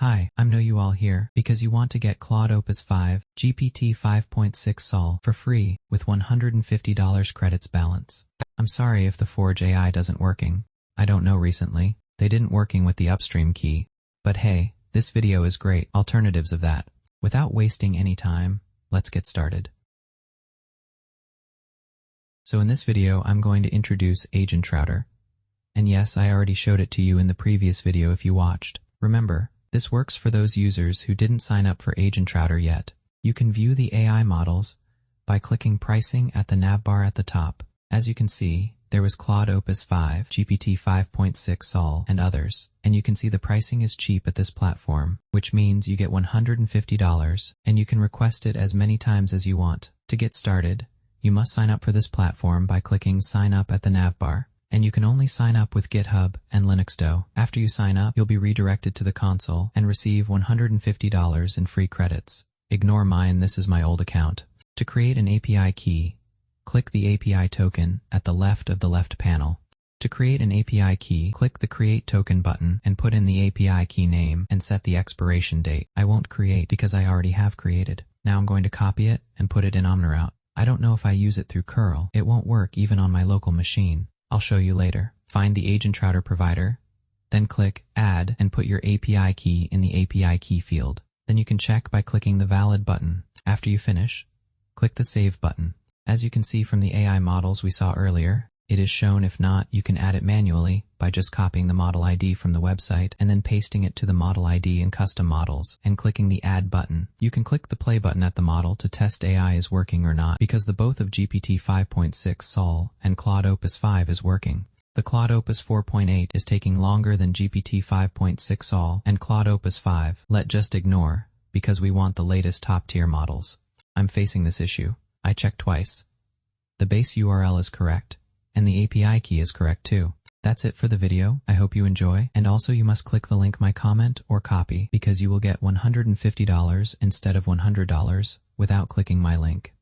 Hi, I know you all here because you want to get Claude Opus 5, GPT 5.6 Sol for free with $150 credits balance. I'm sorry if the Forge AI doesn't working. I don't know recently. They didn't working with the upstream key. But hey, this video is great alternatives of that. Without wasting any time, let's get started. So in this video, I'm going to introduce Agent Router. And yes, I already showed it to you in the previous video if you watched. Remember, this works for those users who didn't sign up for Agent Router yet. You can view the AI models by clicking Pricing at the navbar at the top. As you can see, there was Claude Opus 5, GPT 5.6 Sol, and others. And you can see the pricing is cheap at this platform, which means you get $150, and you can request it as many times as you want. To get started, you must sign up for this platform by clicking Sign Up at the navbar. And you can only sign up with GitHub and Linuxdo. After you sign up, you'll be redirected to the console and receive $150 in free credits. Ignore mine, this is my old account. To create an API key, click the API token at the left of the left panel. To create an API key, click the Create Token button and put in the API key name and set the expiration date. I won't create because I already have created. Now I'm going to copy it and put it in Omniroute. I don't know if I use it through curl. It won't work even on my local machine. I'll show you later. Find the Agent Router provider, then click Add and put your API key in the API key field. Then you can check by clicking the Valid button. After you finish, click the Save button. As you can see from the AI models we saw earlier, it is shown. If not, you can add it manually by just copying the model ID from the website and then pasting it to the model ID in custom models and clicking the Add button. You can click the Play button at the model to test AI is working or not, because the both of GPT 5.6 Sol and Claude Opus 5 is working. The Claude Opus 4.8 is taking longer than GPT 5.6 Sol and Claude Opus 5. Let just ignore, because we want the latest top-tier models. I'm facing this issue. I checked twice. The base URL is correct, and the API key is correct too. That's it for the video. I hope you enjoy, and also you must click the link my comment or copy because you will get $150 instead of $100 without clicking my link.